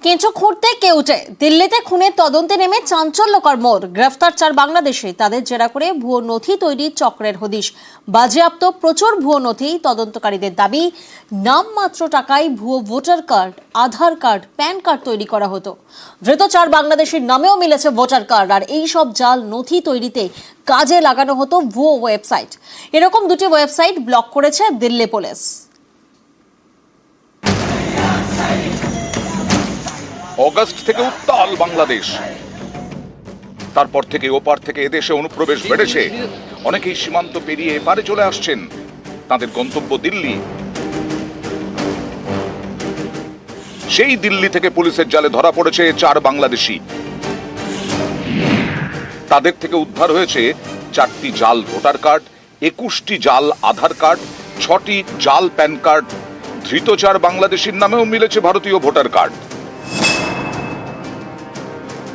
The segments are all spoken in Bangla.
কেঁচো খুঁড়তে কেউটে দিল্লিতে খুনের তদন্তে নেমে চাঞ্চল্যকর মোড়। গ্রেফতার 4 বাংলাদেশি। তাদের জেরা করে ভুয়ো নথি তৈরির চক্রের হদিশ। বাজেয়াপ্ত প্রচুর ভুয়ো নথি। তদন্তকারীদের দাবি, নামমাত্র টাকায় ভুয়ো ভোটার কার্ড, আধার কার্ড, প্যান কার্ড তৈরি করা হতো। ধৃত 4 বাংলাদেশির নামেও মিলেছে ভোটার কার্ড। আর এই সব জাল নথি তৈরিতে কাজে লাগানো হতো ভুয়ো ওয়েবসাইট। এরকম 2টি ওয়েবসাইট ব্লক করেছে দিল্লি পুলিশ। অগস্ট থেকে উত্তাল বাংলাদেশ, তারপর থেকে ওপার থেকে এদেশে অনুপ্রবেশ বেড়েছে। অনেকেই সীমান্ত পেরিয়ে এপারে চলে আসছেন, তাদের গন্তব্য দিল্লি। সেই দিল্লি থেকে পুলিশের জালে ধরা পড়েছে 4 বাংলাদেশি। তাদের থেকে উদ্ধার হয়েছে 4টি জাল ভোটার কার্ড, 21টি জাল আধার কার্ড, 6টি জাল প্যান কার্ড। ধৃত 4 বাংলাদেশির নামেও মিলেছে ভারতীয় ভোটার কার্ড।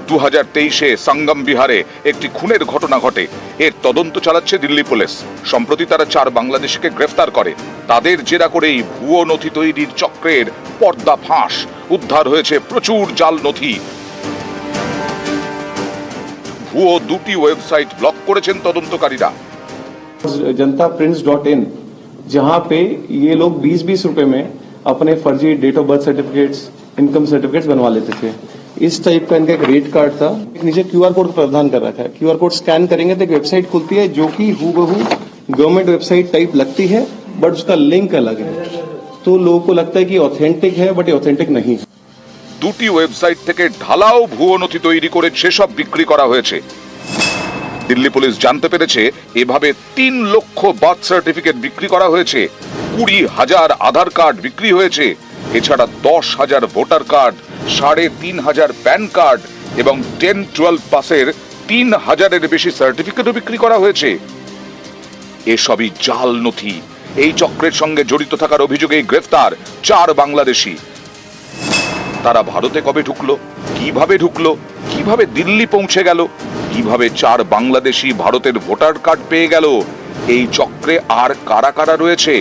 2023-এ সঙ্গম বিহারে একটি খুনের ঘটনা ঘটে। এর তদন্ত চালাচ্ছে দিল্লি পুলিশ। সম্প্রতি তারা 4 বাংলাদেশিকে গ্রেফতার করে। তাদের জেরা করেই ভুয়ো নথি তৈরির চক্রের পর্দা ফাঁস। উদ্ধার হয়েছে প্রচুর জাল নথি। ভুয়ো 2টি ওয়েবসাইট ব্লক করেছেন তদন্তকারীরা। जनताप्रिंट्स.in, जहां पे ये लोग 20-20 रुपए में अपने फर्जी date of birth certificates, income certificates बनवा लेते थे। इस टाइप का इनका एक रेट कार्ड था। नीचे क्यूआर कोड का प्रावधान कर रखा है। क्यूआर कोड स्कैन करेंगे तो एक वेबसाइट खुलती है जो कि हूबहू गवर्नमेंट वेबसाइट टाइप लगती है, बट उसका लिंक अलग है। तो लोगों को लगता है कि ऑथेंटिक है, बट ये ऑथेंटिक नहीं है। 2টি ওয়েবসাইট থেকে ঢালাও ভুয়ো নথি তৈরি করে সেসব বিক্রি করা হয়েছে। দিল্লি পুলিশ জানতে পেরেছে এভাবে 3 লক্ষ বার্থ সার্টিফিকেট বিক্রি করা হয়েছে, 20,000 আধার কার্ড বিক্রি হয়েছে। এছাড়া 10,000 ভোটার কার্ড, 3,500 প্যান কার্ড এবং 10-12 পাসের 3,000-এর বেশি সার্টিফিকেটও বিক্রি করা হয়েছে। এসবই জাল নথি। এই চক্রের সঙ্গে জড়িত থাকার অভিযোগে গ্রেফতার 4 বাংলাদেশি। তারা ভারতে কবে ঢুকলো, কিভাবে দিল্লি পৌঁছে গেল, কিভাবে 4 বাংলাদেশি ভারতের ভোটার কার্ড পেয়ে গেল, এই চক্রে আর কারা কারা রয়েছে,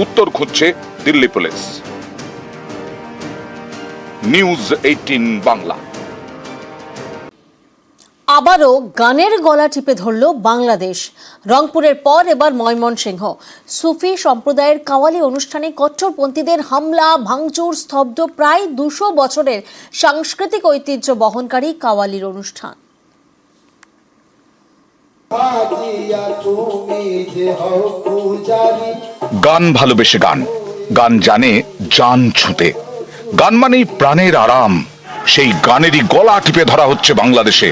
উত্তর খুঁজছে দিল্লি পুলিশ। নিউজ 18 বাংলা। আবারও গানের গলা টিপে ধরল বাংলাদেশ। রংপুরের পর এবার ময়মনসিংহ। সুফি সম্প্রদায়ের কাওয়ালি অনুষ্ঠানে কট্টরপন্থীদের হামলা, ভাঙচুর, স্তব্ধ প্রায় 200 বছরের সাংস্কৃতিক ঐতিহ্য বহনকারী কাওয়ালির অনুষ্ঠান। গান ভালোবেসে গান জানে জান ছুঁতে। গান মানেই প্রাণের আরাম। সেই গানেরই গলা টিপে ধরা হচ্ছে বাংলাদেশে।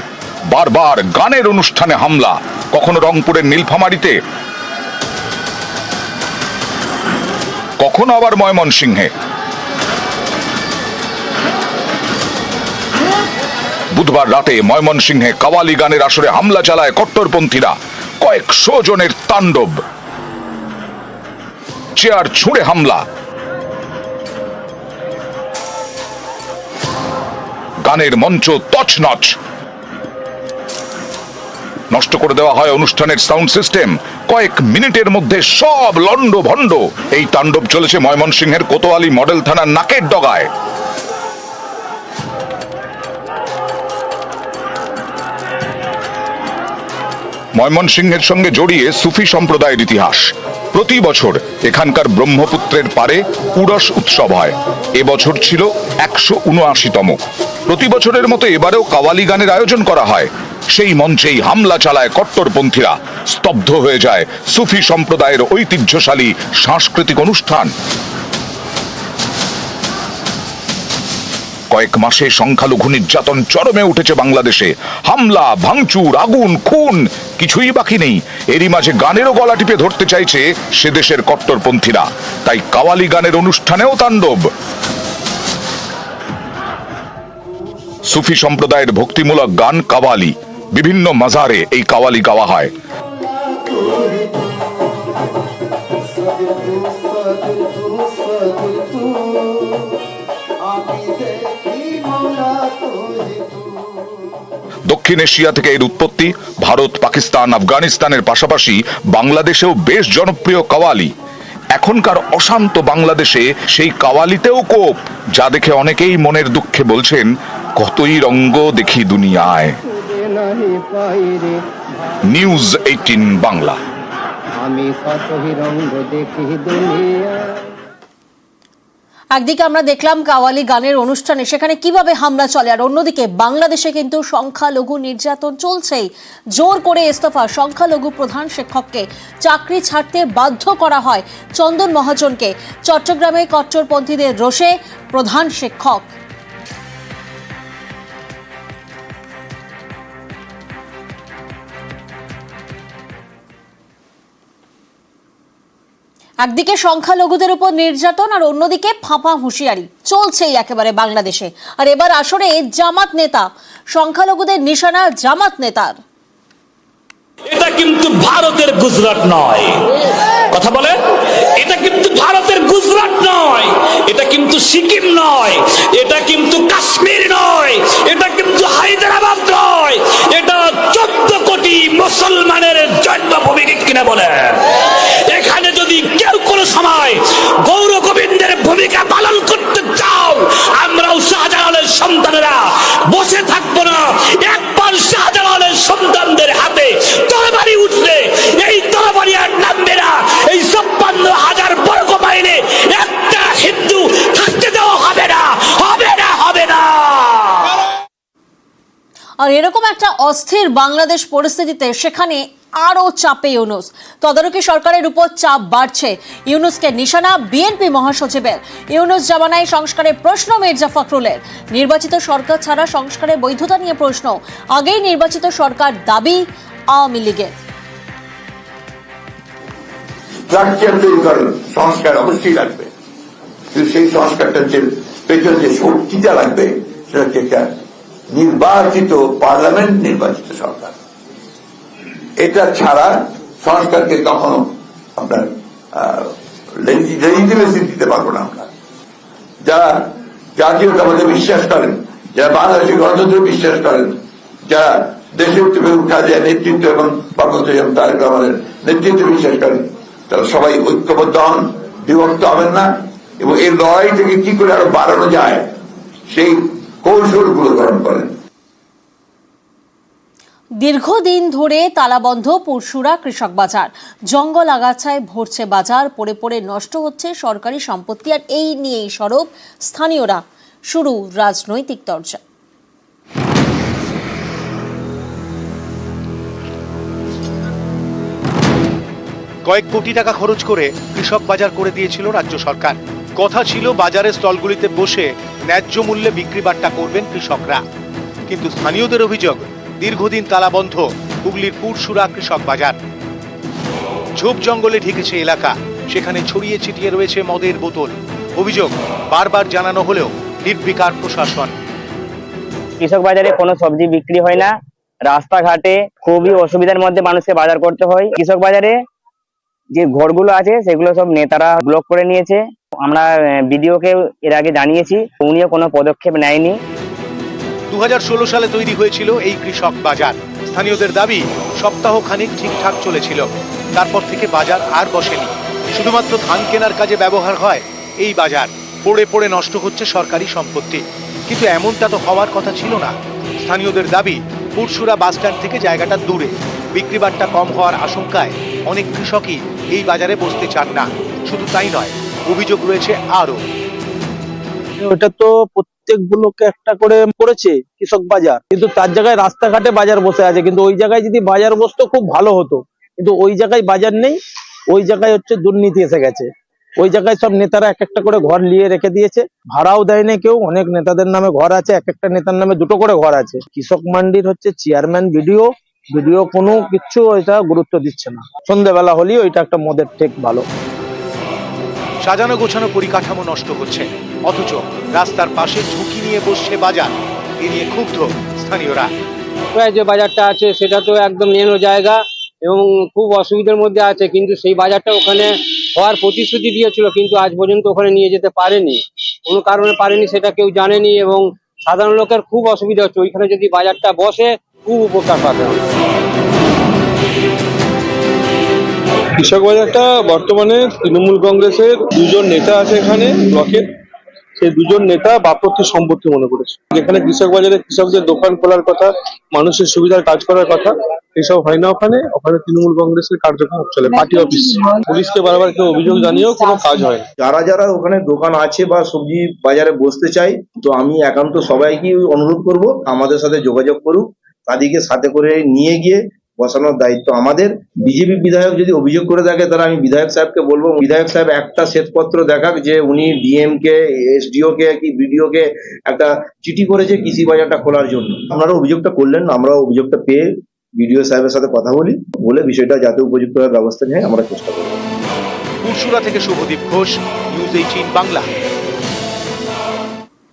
বারবার গানের অনুষ্ঠানে হামলা, কখনো রংপুরের নীলফামারীতে, কখনো আবার ময়মনসিংহে। বুধবার রাতে ময়মনসিংহে কাওয়ালি গানের আসরে হামলা চালায় কট্টরপন্থীরা। কয়েকশো জনের তাণ্ডব, চেয়ার ছুঁড়ে হামলা, গানের মঞ্চ তছনছ, নষ্ট করে দেওয়া হয় অনুষ্ঠানের সাউন্ড সিস্টেম। কয়েক মিনিটের মধ্যে সব লন্ড ভন্ড। এই তাণ্ডব চলেছে ময়মনসিংহের কোতোয়ালি মডেল থানার নাকের ডগায়। ময়মনসিংহের সঙ্গে জড়িয়ে সুফি সম্প্রদায়ের ইতিহাস। প্রতি বছর এখানকার ব্রহ্মপুত্রের পারে উরস উৎসব হয়। এবছর ছিল 179তম। প্রতি বছরের মতো এবারেও কাওয়ালি গানের আয়োজন করা হয়। সেই মঞ্চেই হামলা চালায় কট্টরপন্থীরা। স্তব্ধ হয়ে যায় সুফি সম্প্রদায়ের ঐতিহ্যশালী সাংস্কৃতিক অনুষ্ঠান। কয়েক মাসে সংখ্যালঘু নির্যাতন চরমে উঠেছে বাংলাদেশে। হামলা, ভাঙচুর, আগুন, খুন, কিছুই বাকি নেই। এরই মাঝে গানেরও গলা টিপে ধরতে চাইছে সে দেশের কট্টরপন্থীরা। তাই কাওয়ালি গানের অনুষ্ঠানেও তাণ্ডব। সুফি সম্প্রদায়ের ভক্তিমূলক গান কাওয়ালি। বিভিন্ন মাজারে এই কাওয়ালি গাওয়া হয়। দক্ষিণ এশিয়া থেকে এর উৎপত্তি। ভারত, পাকিস্তান, আফগানিস্তানের পাশাপাশি বাংলাদেশেও বেশ জনপ্রিয় কাওয়ালি। এখনকার অশান্ত বাংলাদেশে সেই কাওয়ালিতেও কোপ, যা দেখে অনেকেই মনের দুঃখে বলছেন কতই রঙ্গ দেখি দুনিয়ায়। নিউজ 18 বাংলা। আমি কতই রঙ্গ দেখি দুনিয়ায়। একদিকে আমরা দেখলাম কাওয়ালি গানের অনুষ্ঠানে সেখানে কিভাবে হামলা চলে, আর অন্যদিকে বাংলাদেশে কিন্তু সংখ্যালঘু নির্যাতন চলছেই। জোর করে ইস্তফা সংখ্যালঘু প্রধান শিক্ষককে চাকরি ছাড়তে বাধ্য করা হয় চন্দন মহাজনকে। চট্টগ্রামে কট্টরপন্থীদের রোষে প্রধান শিক্ষক। একদিকে সংখ্যালঘুদের উপর নির্যাতন আর অন্যদিকে ফাঁপা হুঁশিয়ারি চলছেই একেবারে বাংলাদেশে। আর এবার আসরে জামাত নেতা, সংখ্যালঘুদের নিশানা জামাত নেতার। এটা কিন্তু ভারতের গুজরাট নয়, কথা বলে, এটা কিন্তু ভারতের গুজরাট নয়, এটা কিন্তু সিকিম নয়, এটা কিন্তু কাশ্মীর নয়, এটা কিন্তু হায়দ্রাবাদ নয়, এটা 14 কোটি মুসলমানের জন্মভূমি, কিনা বলে। এখানে যদি কেউ কোনো সময় গৌর গোবিন্দের ভূমিকা পালন করতে চাও, আমরাও শাহজালালের সন্তানেরা বসে থাকবো না। একবার শাহজালালের সন্তানদের হাতে তরবারি উঠলে এই তরবারি আর নামবে না। এই 56,000 বর্গ মাইলে একটা হিন্দু থাকতে দেওয়া হবে না, হবে না, হবে না। আর এরকম একটা অস্থির বাংলাদেশ পরিস্থিতিতে সেখানে আরো চাপে ইউনূস। তদারকি সরকারের উপর চাপ বাড়ছে। ইউনূসকে নিশানা বিএনপি মহাসচিবের। ইউনূস জামানায় সংস্কারের প্রশ্ন মির্জা ফখরুলের। নির্বাচিত সরকার ছাড়া সংস্কারের বৈধতা নিয়ে প্রশ্ন। আগেই নির্বাচিত সরকার দাবি আওয়ামী লীগের। সংস্কার অবশ্যই লাগবে, কিন্তু সেই সংস্কারটার যে পেছনে যে শক্তিটা লাগবে সেটা হচ্ছে একটা নির্বাচিত পার্লামেন্ট, নির্বাচিত সরকার। এটা ছাড়া সংস্কারকে কখনো আপনার লেজিটিমেসি দিতে পারবো না আমরা। যারা জাতীয়তাবাদে বিশ্বাস করেন, যারা বাংলাদেশের গণতন্ত্রে বিশ্বাস করেন, যারা দেশের থেকে উঠা যায় নেতৃত্ব এবং বাংলাদেশ তারেক রহমানের নেতৃত্বে বিশ্বাস করেন, তারা সবাই ঐক্যবদ্ধ হন, বিভক্ত হবেন না, এবং এই লড়াই থেকে কি করে আরো বাড়ানো যায় সেই কৌশলগুলো গ্রহণ করেন। দীর্ঘদিন ধরে তালাবন্ধ পুরসুরা কৃষক বাজার। জঙ্গল আগাছায় ভরছে বাজার, পড়ে পড়ে নষ্ট হচ্ছে সরকারি সম্পত্তি। আর এই নিয়েই সরব স্থানীয়রা। শুরু রাজনৈতিক চর্চা। কয়েক কোটি টাকা খরচ করে কৃষক বাজার করে দিয়েছিল রাজ্য সরকার। কথা ছিল বাজারের স্টলগুলিতে বসে ন্যায্য মূল্যে বিক্রি বাট্টা করবেন কৃষকরা। কিন্তু স্থানীয়দের অভিযোগ, দীর্ঘদিন তালাবন্ধ হুগলির পুরসুরা কৃষক বাজার। ঝোপ জঙ্গলে ঢেকেছে এলাকা, সেখানে ছড়িয়ে ছিটিয়ে রয়েছে মদের বোতল। অভিযোগ, বারবার জানানো হলেও নির্বিকার প্রশাসন। কৃষক বাজারে কোনো সবজি বিক্রি হয় না, রাস্তাঘাটে খুবই অসুবিধার মধ্যে মানুষকে বাজার করতে হয়। কৃষক বাজারে যে ঘরগুলো আছে সেগুলো সব নেতারা ব্লক করে নিয়েছে। আমরা বিডিওকে এর আগে জানিয়েছি, উনিও কোনো পদক্ষেপ নেয়নি। 2016 সালে তৈরি হয়েছিল এই কৃষক বাজার। স্থানীয়দের দাবি সপ্তাহ খানিক ঠিকঠাক চলেছিল, তারপর থেকে বাজার আর বসেনি। শুধুমাত্র ধান কেনার কাজে ব্যবহার হয় এই বাজার। পড়ে পড়ে নষ্ট হচ্ছে সরকারি সম্পত্তি। কিন্তু এমনটা তো হওয়ার কথা ছিল না। স্থানীয়দের দাবি, পুরসুরা বাসস্ট্যান্ড থেকে জায়গাটা দূরে, বিক্রি বাট্টা কম হওয়ার আশঙ্কায় অনেক কৃষকই এই বাজারে বসতে চান না। শুধু তাই নয়, অভিযোগ রয়েছে আরো। ওটা তো প্রত্যেকগুলোকে একটা করে করেছে কৃষক বাজার, কিন্তু তার জায়গায় রাস্তাঘাটে বাজার বসে আছে। কিন্তু ওই জায়গায় যদি বাজার বসতো খুব ভালো হতো, কিন্তু ওই জায়গায় বাজার নেই। ওই জায়গায় হচ্ছে দুর্নীতি এসে গেছে। ওই জায়গায় সব নেতারা এক একটা করে ঘর নিয়ে রেখে দিয়েছে, ভাড়াও দেয় না কেউ। অনেক নেতাদের নামে ঘর আছে, এক একটা নেতার নামে 2টো করে ঘর আছে। কৃষক মান্ডির হচ্ছে চেয়ারম্যান ভিডিও কোনো কিছু ওইটা গুরুত্ব দিচ্ছে না। সন্ধ্যেবেলা হলেই ওইটা একটা মদের ঠেক ভালো। সাজানো গোছানো পরিকাঠামো নষ্ট হচ্ছে, অথচ রাস্তার পাশে ঝুঁকি নিয়ে বসছে বাজার। এ নিয়ে ক্ষুব্ধ স্থানীয়রা। যে বাজারটা আছে সেটা তো একদম নেনো জায়গা এবং খুব অসুবিধার মধ্যে আছে, কিন্তু সেই বাজারটা ওখানে হওয়ার প্রতিশ্রুতি দিয়েছিল, কিন্তু আজ পর্যন্ত ওখানে নিয়ে যেতে পারেনি। কোনো কারণে পারেনি সেটা কেউ জানেনি, এবং সাধারণ লোকের খুব অসুবিধা হচ্ছে। ওইখানে যদি বাজারটা বসে খুব উপকার পাবে। কৃষক বাজারটা বর্তমানে তৃণমূল কংগ্রেসের দুজন নেতা আছে এখানে ব্লকের, সেই দুজন নেতা বাপত্তি সম্পত্তি মনে করেছে। যেখানে কৃষক বাজারে কৃষকদের দোকান খোলার কথা, মানুষের সুবিধার কাজ করার কথা, এসব হয় না। ওখানে ওখানে তৃণমূল কংগ্রেসের কার্যক্রম চলে, পার্টি অফিস। পুলিশকে বারবার কেউ অভিযোগ জানিয়েও কোনো কাজ হয় না। যারা যারা ওখানে দোকান আছে বা সবজি বাজারে বসতে চাই, তো আমি একান্ত সবাইকে অনুরোধ করব আমাদের সাথে যোগাযোগ করুক, তাদেরকে সাথে করে নিয়ে গিয়ে বসানোর দায়িত্ব আমাদের। বিজেপি বিধায়ক যদি অভিযোগ করে থাকে, তাহলে আমি বিধায়ক সাহেবকে বলবো, বিধায়ক সাহেব একটা শ্বেতপত্র দেখাক যে উনি ডিএম কে, এসডিও কে কি বিডিও কে একটা চিঠি করেছে কৃষি বাজারটা খোলার জন্য। আপনারা অভিযোগটা করলেন, আমরাও অভিযোগটা পেয়ে বিডিও সাহেবের সাথে কথা বলে বিষয়টা যাতে উপযুক্ত ব্যবস্থা নিয়ে আমরা চেষ্টা করবো। পুরসুরা থেকে শুভদীপ ঘোষ, নিউজ 18 বাংলা।